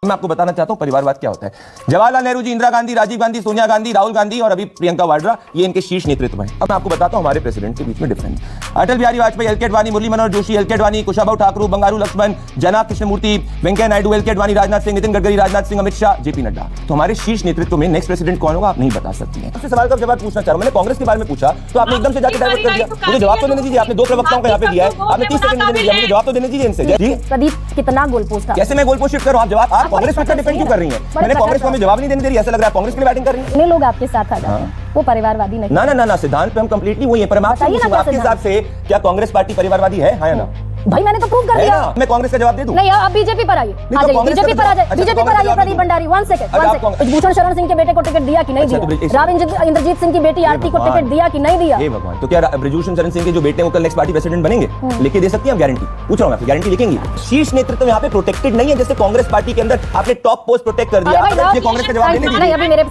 मैं आपको बताना चाहता हूं परिवारवाद क्या होता है। जवाहरलाल नेहरू जी, इंदिरा गांधी, राजीव गांधी, सोनिया गांधी, राहुल गांधी और अभी प्रियंका वाड्रा, ये इनके शीर्ष नेतृत्व हैं। अब मैं आपको बताता हूं हमारे प्रेसिडेंट के बीच में डिफरेंस। अटल बिहारी वाजपेयी, एल के अडवाणी, मुरली मनोहर जोशी, एल के अडवाणी, कुशाभाऊ ठाकुर, बंगारू लक्ष्मण, जनाब कृष्णमूर्ति, वेंकैया नायडू, एल के अडवाणी, राजनाथ सिंह, नितिन गडकरी, राजनाथ सिंह, अमित शाह, जेपी नड्डा। तो हमारे शीर्ष नेतृत्व में नेक्स्ट प्रेसिडेंट कौन होगा आप नहीं बता सकती हैं। आपसे सवाल का जवाब पूछना चाह रहा हूं। मैंने कांग्रेस के बारे में पूछा तो आपने एकदम से जाकर डाइवर्ट कर दिया। मुझे जवाब तो देने दीजिए। आपने दो प्रवक्ताओं को यहां पे दिया है, आपने 30 सेकंड में दिया, मुझे जवाब तो देने दीजिए इनसे। जी प्रदीप कितना गोल पोस्ट है? कैसे मैं गोल पोस्ट शिफ्ट कर रहा हूं? आप जवाब आप कांग्रेस पर डिपेंड क्यों कर रही हैं? मैंने कांग्रेस को हमें जवाब नहीं देने दे रही। ऐसा लग रहा है कांग्रेस के लिए बैटिंग कर रही है। कितने लोग आपके साथ आ जाते हैं वो परिवारवादी नहीं? ना ना ना, सिद्धांत पे हम कंप्लीटली वही है। पर मैं आपसे पूछूंगा आपके हिसाब से क्या कांग्रेस पार्टी परिवारवादी है? हाँ या ना? भाई मैंने तो प्रूव कर दिया। मैं कांग्रेस का जवाब दे दूं? नहीं, आप बीजेपी पर आइए। बीजेपी पर आ जाए। बीजेपी पर आइए। प्रदीप भंडारी, 1 सेकंड। भूषण शरण सिंह के बेटे को टिकट दिया कि नहीं दिया? राव इंद्रजीत सिंह की बेटी आरती को टिकट दिया कि नहीं दिया? हे भगवान, तो क्या भूषण शरण सिंह के जो बेटे हैं वो कल नेक्स्ट पार्टी प्रेसिडेंट बनेंगे? लिख के दे सकती हैं आप गारंटी? पूछ रहा हूं मैं, गारंटी लिखेंगी? शीर्ष नेतृत्व यहाँ पे प्रोटेक्टेड नहीं है जैसे कांग्रेस पार्टी के अंदर आपने टॉप पोस्ट प्रोटेक्ट कर दिया। ये कांग्रेस का जवाब देने दीजिए। नहीं, अभी मेरे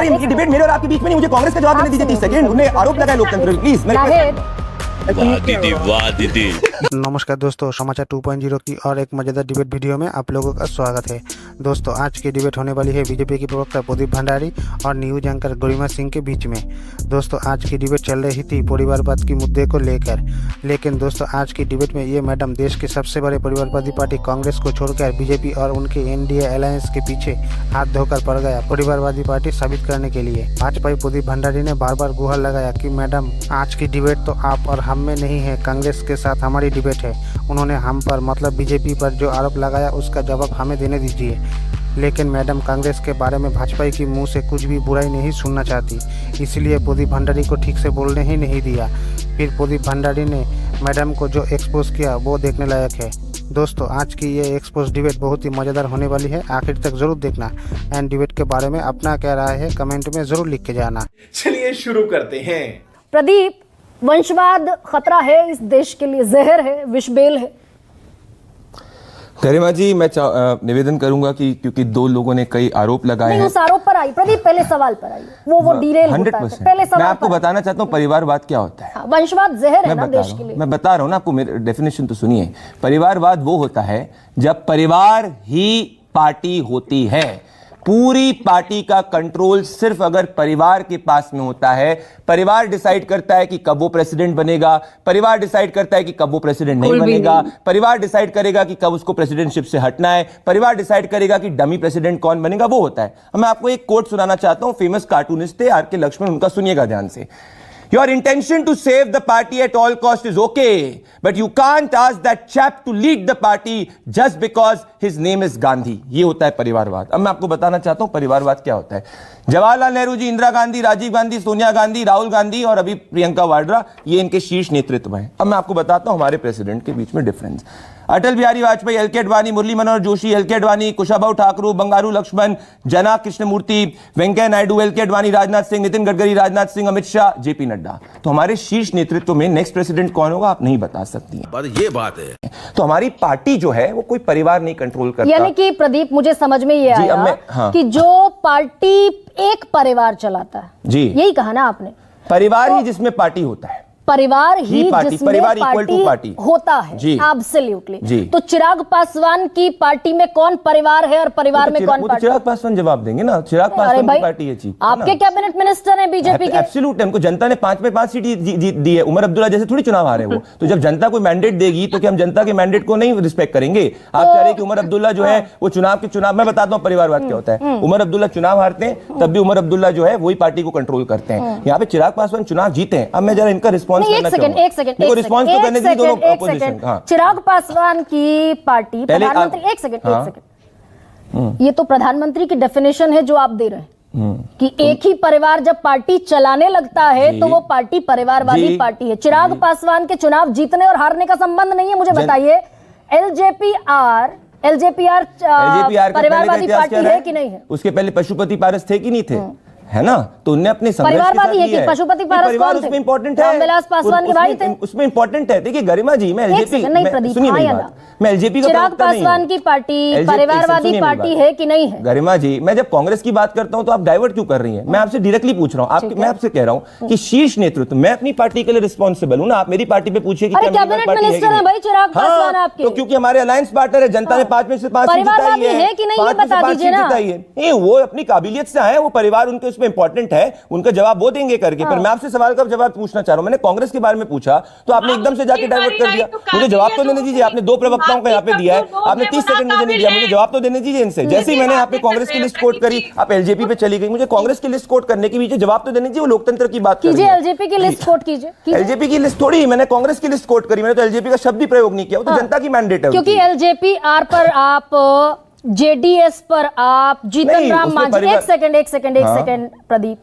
नहीं, डिबेट मेरे और आपके बीच में नहीं। मुझे कांग्रेस का जवाब देने दीजिए 30 सेकंड। उन्हें आरोप लगाए लोकतंत्र प्लीज। वाह दीदी। नमस्कार दोस्तों, समाचार 2.0 की और एक मजेदार डिबेट वीडियो में आप लोगों का स्वागत है। दोस्तों आज की डिबेट होने वाली है बीजेपी की प्रवक्ता प्रदीप भंडारी और न्यूज एंकर गरिमा सिंह के बीच में। दोस्तों आज की डिबेट चल रही थी परिवारवाद की मुद्दे को लेकर, लेकिन दोस्तों आज की डिबेट में ये मैडम देश के सबसे बड़े परिवारवादी पार्टी कांग्रेस को छोड़कर बीजेपी और उनके एनडीए अलायंस के पीछे हाथ धोकर पड़ गया परिवारवादी पार्टी साबित करने के लिए। भाजपा प्रदीप भंडारी ने बार बार गुहार लगाया कि मैडम आज की डिबेट तो आप और हम में नहीं है, कांग्रेस के साथ हमारी डिबेट है। उन्होंने हम पर मतलब बीजेपी पर जो आरोप लगाया उसका जवाब हमें देने दीजिए। लेकिन मैडम कांग्रेस के बारे में भाजपा के मुंह से कुछ भी बुराई नहीं सुनना चाहती, इसलिए प्रदीप भंडारी को ठीक से बोलने ही नहीं दिया। फिर प्रदीप भंडारी ने मैडम को जो एक्सपोज किया वो देखने लायक है। दोस्तों आज की ये एक्सपोज डिबेट बहुत ही मज़ेदार होने वाली है, आखिर तक जरूर देखना। एंड डिबेट के बारे में अपना क्या राय है कमेंट में जरूर लिख के जाना। चलिए शुरू करते हैं। प्रदीप, वंशवाद खतरा है इस देश के लिए, जहर है, विषबेल है। गरिमा जी मैं निवेदन करूंगा कि क्योंकि दो लोगों ने कई आरोप लगाए हैं। उस आरोप पर आई प्रदीप, पहले सवाल पर आई। वो डिरेल होता है। पहले सवाल मैं आपको बताना चाहता हूं परिवारवाद क्या होता है। वंशवाद जहर है ना देश के लिए। मैं बता रहा हूं ना आपको, मेरी डेफिनेशन तो सुनिए। परिवारवाद वो होता है जब परिवार ही पार्टी होती है, पूरी पार्टी का कंट्रोल सिर्फ अगर परिवार के पास में होता है। परिवार डिसाइड करता है कि कब वो प्रेसिडेंट बनेगा, परिवार डिसाइड करता है कि कब वो प्रेसिडेंट नहीं बनेगा, परिवार डिसाइड करेगा कि कब उसको प्रेसिडेंटशिप से हटना है, परिवार डिसाइड करेगा कि डमी प्रेसिडेंट कौन बनेगा, वो होता है। मैं आपको एक कोट सुनाना चाहता हूं, फेमस कार्टूनिस्ट थे आर के लक्ष्मण, उनका सुनिएगा ध्यान से। Your intention to save the party at all cost is okay, but you can't ask that chap to lead the party just because his name is Gandhi. ये होता है परिवारवाद। अब मैं आपको बताना चाहता हूं परिवारवाद क्या होता है। जवाहरलाल नेहरू जी, इंदिरा गांधी, राजीव गांधी, सोनिया गांधी, राहुल गांधी और अभी प्रियंका वाड्रा, ये इनके शीर्ष नेतृत्व हैं। अब मैं आपको बताता हूं हमारे प्रेसिडेंट के बीच में डिफरेंस। अटल बिहारी वाजपेयी, एल के अडवाणी, मुरली मनोहर जोशी, एल के अडवाणी, कुशाभाऊ ठाकुर, बंगारू लक्ष्मण, जनाब कृष्णमूर्ति, वेंकैया नायडू, एल के अडवाणी, राजनाथ सिंह, नितिन गडकरी, राजनाथ सिंह, अमित शाह, जेपी नड्डा। तो हमारे शीर्ष नेतृत्व में नेक्स्ट प्रेसिडेंट कौन होगा आप नहीं बता सकती हैं। ये बात है। तो हमारी पार्टी जो है वो कोई परिवार नहीं कंट्रोल करता। यानी कि प्रदीप मुझे समझ में ये आया कि जो पार्टी एक परिवार चलाता है, जी यही कहा ना आपने, परिवार ही जिसमें पार्टी होता है, परिवार ही पार्टी, जिसमें परिवार इक्वल टू पार्टी होता है। एब्सोल्युटली। तो चिराग पासवान की पार्टी में कौन परिवार है और परिवार में कौन पार्टी? चिराग पासवान जवाब देंगे ना, चिराग पासवान की पार्टी है चीफ। आपके कैबिनेट मिनिस्टर हैं बीजेपी के। एब्सोल्यूट, हमको जनता ने 5 में 5 सीट दी है। उमर अब्दुल्ला जैसे थोड़ी चुनाव हारे वो। तो जब जनता कोई मैंडेट देगी तो क्या हम जनता के मैंडेट को नहीं रिस्पेक्ट करेंगे? आप चाह रहे हैं कि उमर अब्दुल्ला जो है वो चुनाव मैं बताता हूँ परिवारवाद क्या होता है। उमर अब्दुल्ला चुनाव हारते हैं तब भी उमर अब्दुल्ला जो है वही पार्टी को कंट्रोल करते हैं। यहाँ पे चिराग पासवान चुनाव जीते हैं। अब मैं जरा इनका रिस्पॉन्स करना चाहूंगा। रिस्पॉन्स तो करने दीजिए दोनों अपोजिशन। हाँ। चिराग पासवान की पार्टी प्रधानमंत्री, एक सेकंड, ये तो प्रधानमंत्री की डेफिनेशन है जो आप दे रहे हैं कि एक ही परिवार जब पार्टी चलाने लगता है तो वो पार्टी परिवारवादी पार्टी है। चिराग पासवान के चुनाव जीतने और हारने का संबंध नहीं है। मुझे बताइए एलजेपीआर परिवारवादी पार्टी है कि नहीं है? उसके पहले पशुपति पारस थे कि नहीं थे? है ना, तो उनने अपने संघर्ष के परिवारवादी साथ है लिया कि पशुपति पारस परिवार कौन थे? उसमें इंपॉर्टेंट है, रामविलास पासवान के भाई थे। उसमें इंपॉर्टेंट है। देखिए गरिमा जी, मैं एलजेपी नहीं प्रदीप, सुनिए मेरी हाँ या बात, ना? मैं एलजेपी का चिराग प्रवक्ता नहीं पासवान हूं। की पार्टी LJP परिवारवादी सुनिए मेरी पार्टी बात। है कि नहीं है? गरिमा जी, मैं जब कांग्रेस की बात करता हूं तो आप डाइवर्ट क्यों कर रही हैं? मैं आपसे डायरेक्टली पूछ रहा हूं, मैं आपसे कह रहा हूं कि शीर्ष नेतृत्व, मैं अपनी पार्टी के लिए रिस्पॉन्सिबल हूं ना, आप मेरी पार्टी पे पूछिए कि अरे क्या मेरी कैबिनेट पार्टी है कि मिनिस्टर है नहीं? भाई चिराग पासवान हाँ, आपके। तो क्योंकि हमारे अलायंस पार्टनर है, जनता ने 5 में से 5 सीट जिताई परिवारवादी है कि नहीं, ये 5 में से बता 5 दीजिए सीट ना। जिताई है। नहीं, वो अपनी काबिलियत से आए, वो परिवार उनके उसमें इंपॉर्टेंट है, उनका जवाब वो देंगे करके। पर मैं आपसे सवाल का जवाब पूछना चाह रहा हूं, मैंने कांग्रेस के बारे में पूछा तो आपने एकदम से जाके डाइवर्ट कर दिया। मुझे जवाब तो देने दीजिए, आपने 2 प्रवक्ताओं का यहाँ पे दिया है, आपने 30 सेकंड मुझे नहीं दिया, मुझे जवाब तो देने दीजिए इनसे। जैसे ही मैंने यहाँ पे कांग्रेस की लिस्ट कोट करी, आप एलजेपी पे चली गई, मुझे कांग्रेस की लिस्ट कोट करने के बीच जवाब तो देने दीजिए, वो लोकतंत्र की बात कर रही कीजिए, है। एलजेपी की लिस्ट कोट कीजिए। एलजेपी की लिस्ट थोड़ी, मैंने कांग्रेस की लिस्ट कोट करी, मैंने तो एलजेपी का शब्द ही प्रयोग नहीं किया, वो तो जनता की मैंडेट है। क्योंकि एलजेपी आर पर आप, जेडीएस पर आप, जीतन नहीं, राम उसमें मांझी, एक second Pradeep,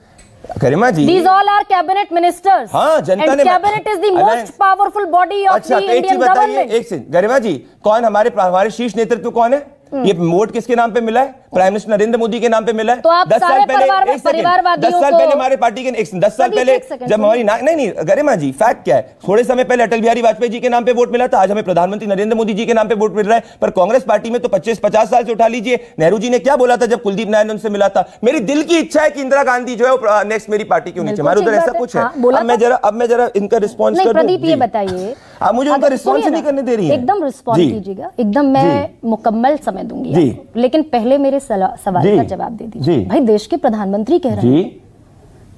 Garima ji, these all are cabinet ministers, हाँ, जनता and ने cabinet is the Alliance- most powerful body of अच्छा, the तो एक चीज Indian बताइए, government। एक सेकंड गरिमा जी, कौन हमारे शीर्ष नेतृत्व कौन है? ये वोट किसके नाम पे मिला है? प्राइम मिनिस्टर नरेंद्र मोदी के नाम पे मिला है। तो आप 10 साल सारे पहले, परिवारवादियों 10 साल को- पहले हमारे पार्टी के 10 साल प्रदीप, पहले एक सेकंड, जब हमारी नहीं गरिमा जी, फैक्ट क्या है, थोड़े समय पहले अटल बिहारी वाजपेयी जी के नाम पे वोट मिला था, आज हमें प्रधानमंत्री नरेंद्र मोदी जी के नाम पे वोट मिल रहा है। पर कांग्रेस पार्टी में तो 25-50 साल से उठा लीजिए, नेहरू जी ने क्या बोला था जब कुलदीप नारायण उनसे मिला था? मेरी दिल की इच्छा है कि इंदिरा गांधी जो है नेक्स्ट मेरी पार्टी की होनी चाहिए। हमारे उधर ऐसा कुछ है। हाँ, बोला अब मैं जरा इनका रिस्पॉन्स नहीं कर दूं। प्रदीप, ये जी। बताइए, आप मुझे उनका रिस्पॉन्स सुनिए नहीं ना, करने दे रही हैं। एकदम रिस्पॉन्स जी। कीजिएगा, एकदम मैं मुकम्मल समय दूंगी जी। आपको। लेकिन पहले मेरे सवाल जी। का जवाब दे दीजिए। जी। भाई देश के प्रधानमंत्री कह रहे जी, हैं,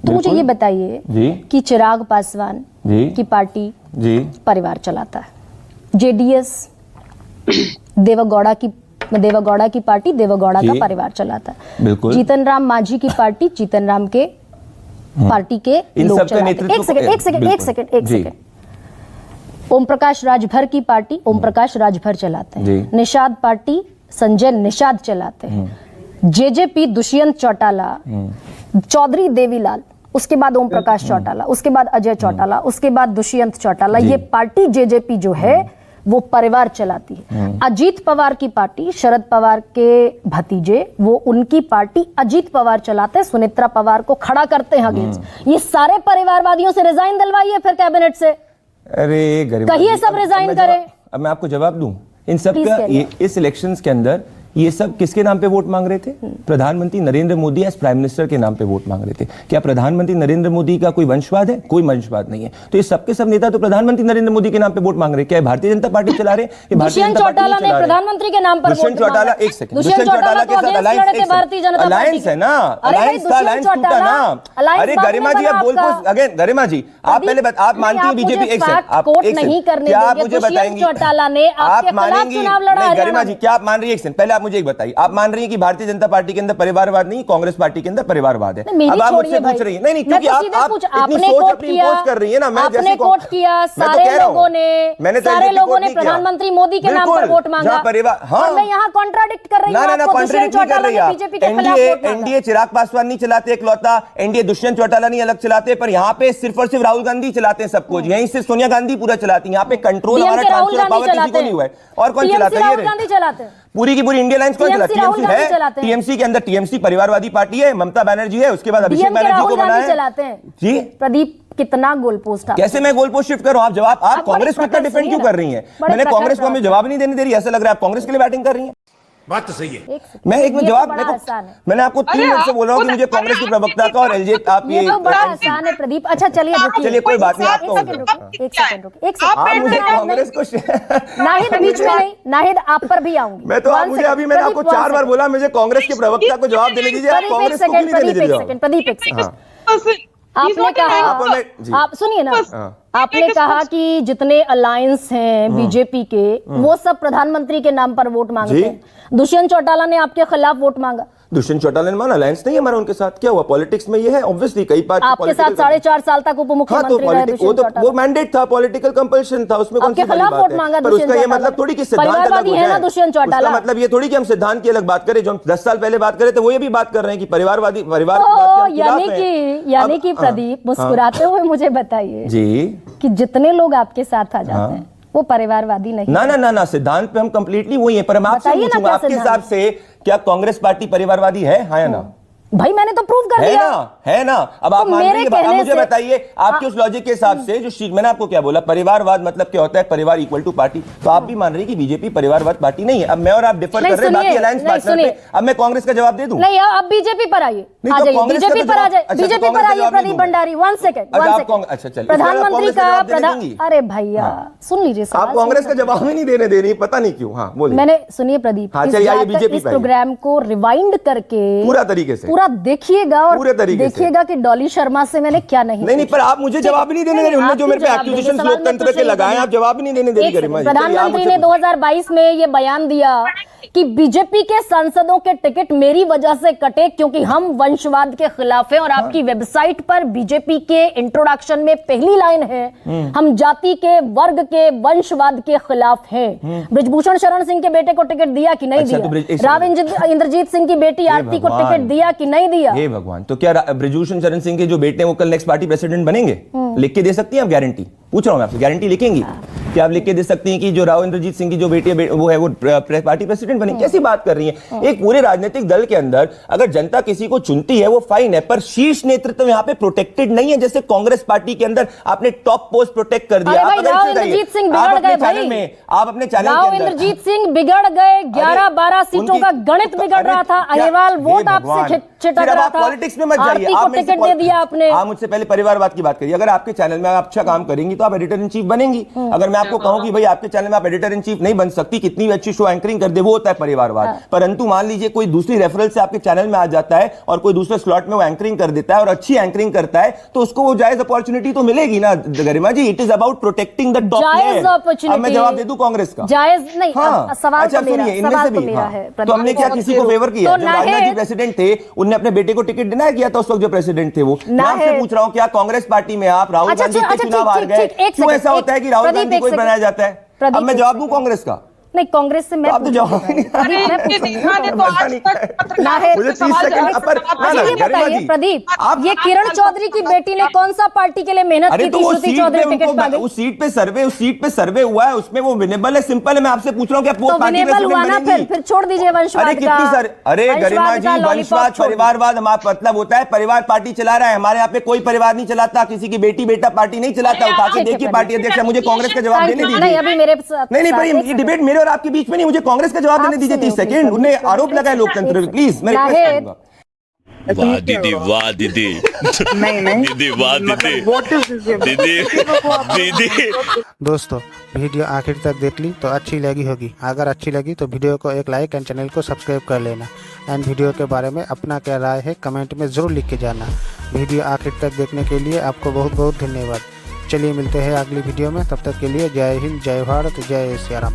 तो मुझे ये बताइए जी। कि चिराग पासवान जी। की पार्टी जी, परिवार चलाता है, जेडीएस देवगौड़ा की पार्टी देवगौड़ा का जी। परिवार चलाता है। बिल्कुल। जीतन राम मांझी की पार्टी जीतन राम के पार्टी के इन लोग सबका चलाते हैं। नेतृत्व एक सेकंड। ओम प्रकाश राजभर की पार्टी ओम प्रकाश राजभर चलाते हैं। जी। निषाद पार्टी संजय निषाद चलाते हैं। जेजेपी दुष्यंत चौटाला, चौधरी देवीलाल, उसके बाद ओम प्रकाश चौटाला, उसके बाद अजय चौटाला, उसके बाद दुष्यंत चौटाला। ये पार्टी जेजेपी जो है वो परिवार चलाती है। अजीत पवार की पार्टी, शरद पवार के भतीजे, वो उनकी पार्टी अजीत पवार चलाते हैं, सुनेत्रा पवार को खड़ा करते हैं अगेंस्ट। ये सारे परिवारवादियों से रिजाइन दिलवाइए फिर कैबिनेट से। अरे गरिमा कहिए जी, सब रिजाइन करें। अब मैं आपको जवाब दूं, इन सब प्लीज का करिए। इस इलेक्शंस के अंदर ये सब किसके नाम पे वोट मांग रहे थे? प्रधानमंत्री Narendra Modi as prime minister के नाम पे वोट मांग रहे थे। क्या प्रधानमंत्री नरेंद्र मोदी का कोई वंशवाद है? कोई वंशवाद नहीं है। तो ये सबके सब नेता तो प्रधानमंत्री नरेंद्र मोदी के नाम पे वोट मांग रहे हैं। क्या भारतीय जनता पार्टी चला रहे हैं? ये भारतीय दुष्यंत जनता पार्टी चौटाला नहीं ने चला रहे। प्रधानमंत्री के नाम पर दुष्यंत वोट मांगा। चौटाला, एक सेकंड, दुष्यंत चौटाला के साथ अलायंस है ना, अलायंस था, अलायंस टूटा ना। अरे गरिमा जी, आप गोलपोस्ट अगेन, गरिमा जी आप पहले आप मानती हैं बीजेपी? एक सेकंड, आप नहीं करने क्या आप देंगे। मुझे बताएंगी? चौटाला ने आपके खिलाफ चुनाव लड़ा। नहीं गरिमा जी, क्या आप मान रही है? एक सेकंड, पहले आप मुझे एक बताइए, आप मान रही है कि भारतीय जनता पार्टी के अंदर परिवारवाद नहीं, कांग्रेस पार्टी के अंदर परिवारवाद है? अब आप मुझसे पूछ रही हैं, नहीं क्योंकि आप इतनी सोच अपनी इम्पोज कर रही है ना। मैं आपने कोट किया, सारे लोगों ने प्रधानमंत्री मोदी के नाम पर वोट मांगा। परिवार, और मैं यहाँ कॉन्ट्राडिक्ट कर रही हूँ ना आपको। कॉन्ट्रडिक्ट नहीं कर रही है। बीजेपी के खिलाफ वोट मांगा। एनडीए चिराग पासवान नहीं चलाते इकलौता, एनडीए दुष्यंत चौटाला नहीं अलग चलाते, पर यहाँ पे सिर्फ और सिर्फ राहुल गांधी चलाते हैं सब कुछ। यहीं से सोनिया गांधी पूरा चलाती है। यहाँ पे कंट्रोल हमारा ट्रांसफर पावर किसी को नहीं हुआ है। और कौन चलाता है? राहुल गांधी चलाते हैं। पूरी की पूरी इंडिया लाइंस कौन चलाती है? राहुल गांधी है चलाते हैं। टीएमसी के अंदर, टीएमसी परिवारवादी पार्टी है, ममता बनर्जी है, उसके बाद अभिषेक बनर्जी राहुल को गांधी बनाया चलाते हैं। जी प्रदीप, कितना गोल पोस्ट? कैसे मैं गोल पोस्ट शिफ्ट करूं? आप जवाब, आप कांग्रेस को इतना डिफेंड क्यों कर रही हैं? मैंने कांग्रेस को हमें जवाब नहीं देने दे रही, ऐसा लग रहा है आप कांग्रेस के लिए बैटिंग कर रही हैं। बात तो सही है। मैं एक में जवाब, मैंने आपको 3 मिनट से बोल रहा हूं कि मुझे कांग्रेस की प्रवक्ता का और एलजे आप ये तो बड़ा आसान है प्रदीप। अच्छा चलिए रुकिए, चलिए कोई बात नहीं, आपको एक सेकंड रुकिए। आप मुझे कांग्रेस को नाहिद बीच में नहीं, नाहिद आप पर भी आऊंगी मैं तो आप मुझे अभी मैंने आपको 4 बार बोला मुझे कांग्रेस के प्रवक्ता को जवाब देने दीजिए। आप कांग्रेस को नहीं देने दीजिए। प्रदीप एक सेकंड, आपने कहा, आप सुनिए ना, आपने कहा कि जितने अलायंस हैं बीजेपी के वो सब प्रधानमंत्री के नाम पर वोट मांगते हैं। दुष्यंत चौटाला ने आपके खिलाफ वोट मांगा। दुष्यंत चौटाला ने माना अलायंस नहीं हमारा उनके साथ। क्या हुआ? पॉलिटिक्स में ये है ऑब्वियसली कई पार्टी आपके साथ 4.5 साल तक उप मुख्यमंत्री रहे दुष्यंत चौटाला। वो मैंडेट था, पॉलिटिकल कंपल्शन था, उसमें कौन सी बड़ी बात है? पर उसका ये मतलब थोड़ी कि सिद्धांत अलग हो जाए। दुष्यंत चौटाला उसका मतलब ये थोड़ी कि हम सिद्धांत की अलग बात करें, जो हम 10 साल पहले बात करे थे वो ये भी बात कर रहे हैं कि परिवारवादी परिवार की बात के हम खिलाफ हैं। यानी कि प्रदीप मुस्कुराते हुए मुझे बताइए जी कि जितने लोग आपके साथ आ जाते हैं वो परिवारवादी नहीं? ना सिद्धांत पे हम कंप्लीटली वही है। पर मैं आपसे पूछूंगा, आपके हिसाब से क्या कांग्रेस पार्टी परिवारवादी है? हाँ या ना? भाई मैंने तो प्रूव कर दिया। है ना। अब आप तो मान मेरे रही हैं, अब कहने मुझे से- बताइए आपके उस लॉजिक के हिसाब से जो मैंने आपको क्या बोला, परिवारवाद मतलब क्या होता है, परिवार इक्वल टू पार्टी, तो आप भी मान रही कि बीजेपी परिवारवाद पार्टी नहीं है। अब मैं और आप डिफर नहीं, कर रहे हैं बाकी सुनिए, अलायंस नहीं, पार्टनर सुनिए। पे। अब मैं कांग्रेस का जवाब दे दूं? नहीं, अब बीजेपी पर आइए, नहीं, आ तो जाइए कांग्रेस का बीजेपी तो पर आ जवाब- जाइए, अच्छा, तो बीजेपी पर कांग्रेस का आइए जवाब नहीं प्रदीप दूंगा। भंडारी। वन सेकेंड अच्छा, आप अच्छा, चलिए। प्रधानमंत्री उसके बाद आप का कांग्रेस का जवाब देने देंगी? अरे भैया सुन लीजिए आप सवाल कांग्रेस का सुनिए। जवाब ही नहीं देने दे रही, पता नहीं क्यों। हाँ बोलिए। मैंने सुनिए प्रदीप, हाँ, इस चलिए, आइए जाकर बीजेपी इस पे आइए। प्रोग्राम को रिवाइंड करके पूरा तरीके से पूरा देखिएगा और पूरे तरीके से। देखिएगा कि डॉली शर्मा से मैंने क्या नहीं नहीं पर आप मुझे जवाब ही नहीं देने दे रहे। उन्होंने जो मेरे पे एक्यूजेशंस लोकतंत्र के लगाए, आप जवाब ही नहीं देने दे रही गरिमा जी। प्रधानमंत्री ने 2022 में ये बयान दिया कि बीजेपी के सांसदों के टिकट मेरी वजह से कटे क्योंकि हम वंशवाद के खिलाफ हैं। और आपकी वेबसाइट पर बीजेपी के इंट्रोडक्शन में पहली लाइन है, हम जाति के, वर्ग के, वंशवाद के खिलाफ हैं। ब्रिजभूषण शरण सिंह के बेटे को टिकट दिया कि नहीं अच्छा, तो दिया? राव इंद्रजीत सिंह की बेटी आरती को टिकट दिया कि नहीं दिया? हे भगवान, तो क्या ब्रिजभूषण शरण सिंह के जो बेटे हैं वो कल नेक्स्ट पार्टी प्रेसिडेंट बनेंगे? लिख के दे सकती हैं आप? गारंटी पूछ रहा हूं मैं आपसे, गारंटी लिखेंगी क्या आप? लिख के दे सकती हैं कि जो राव इंद्रजीत सिंह की जो बेटी है वो है वो पार्टी प्रेसिडेंट बनेगी? कैसी बात कर रही हैं? एक पूरे राजनीतिक दल के अंदर अगर जनता किसी को चुनती है वो फाइन है, पर शीर्ष नेतृत्व यहाँ पे प्रोटेक्टेड नहीं है। जैसे कांग्रेस पार्टी के अंदर आपने टॉप पोस्ट प्रोटेक्ट कर दिया। अरे भाई, राव इंद्रजीत सिंह बिगड़ गए भाई। आप अपने चैनल राव इंद्रजीत सिंह बिगड़ गए, 11-12 सीटों का गणित बिगड़ रहा था। अहिरवाल वोट आपसे छिटक रहा था। पॉलिटिक्स में मत जाइए। आरती को टिकट दे दिया आपने। आप मुझसे पहले परिवारवाद की बात करिए। अगर आपके चैनल में आप अच्छा काम करेंगी तो आप एडिटर इन चीफ बनेंगी। अगर मैं आपको कहूं कि भाई आपके चैनल में आप एडिटर इन चीफ नहीं बन सकती, कितनी भी अच्छी शो एंकरिंग कर दे, वो होता है परिवारवाद। परंतु मान लीजिए कोई दूसरी रेफरल से आपके चैनल में आ जाता है और कोई दूसरे स्लॉट में वो एंकरिंग कर देता है और अच्छी एंकरिंग करता है, तो उसको वो जायज अपॉर्चुनिटी तो मिलेगी ना Garima ji. It is about protecting the top player. अब मैं जवाब दे दूं कांग्रेस का? जायज नहीं। हाँ, सवाल अच्छा तो मेरा, सुनिए, इनमें सवाल से तो भी मेरा हाँ। है। तो हमने क्या किसी को फेवर किया? तो जब राजनाथ जी प्रेसिडेंट थे उनने अपने बेटे को टिकट डिनाई किया था उस वक्त जो प्रेसिडेंट थे वो। मैं आपसे पूछ रहा हूँ क्या कांग्रेस पार्टी में आप राहुल गांधी के चुनाव हार गए, क्यों ऐसा होता है कि राहुल गांधी को बनाया जाता है? अब मैं जवाब दूं कांग्रेस का? नहीं, कांग्रेस से मैं आप तो जवाब ही नहीं मुझे 30 सेकंड पर बताइए प्रदीप, ये किरण चौधरी की बेटी ने कौन सा पार्टी के लिए मेहनत की थी? श्रुति चौधरी टिकट पा गई। उस सीट पे सर्वे हुआ है, उसमें वो विनेबल है, सिंपल है। मैं आपसे पूछ रहा हूँ क्या वो पार्टी विनेबल हुआ ना? फिर छोड़ दीजिए वंशवाद का। अरे कितनी सर, अरे गरिमा जी, वंशवाद परिवारवाद हमारा मतलब होता है परिवार पार्टी चला रहा है। हमारे यहाँ पे कोई परिवार नहीं चलाता, किसी की बेटी बेटा पार्टी नहीं चलाता। उठा के देखिए पार्टी अध्यक्ष। मुझे कांग्रेस का जवाब देने दीजिए। नहीं, अभी मेरे नहीं भाई, ये डिबेट मेरे और आपके बीच में नहीं। मुझे कांग्रेस का जवाब देने दीजिए 30 सेकंड। उन्हें आरोप लगाए लोकतंत्र पे, प्लीज मैं रिक्वेस्ट करूंगा। वाह दीदी, वाह दीदी, दीदी वाह दीदी, दीदी। दोस्तों वीडियो आखिर तक देख ली तो अच्छी लगी होगी। अगर अच्छी लगी तो वीडियो को एक लाइक एंड चैनल को सब्सक्राइब कर लेना। एंड वीडियो के बारे में अपना क्या राय है कमेंट में ज़रूर लिख के जाना। वीडियो आखिर तक देखने के लिए आपको बहुत बहुत धन्यवाद। चलिए मिलते हैं अगली वीडियो में, तब तक के लिए जय हिंद, जय भारत, जय सिया राम।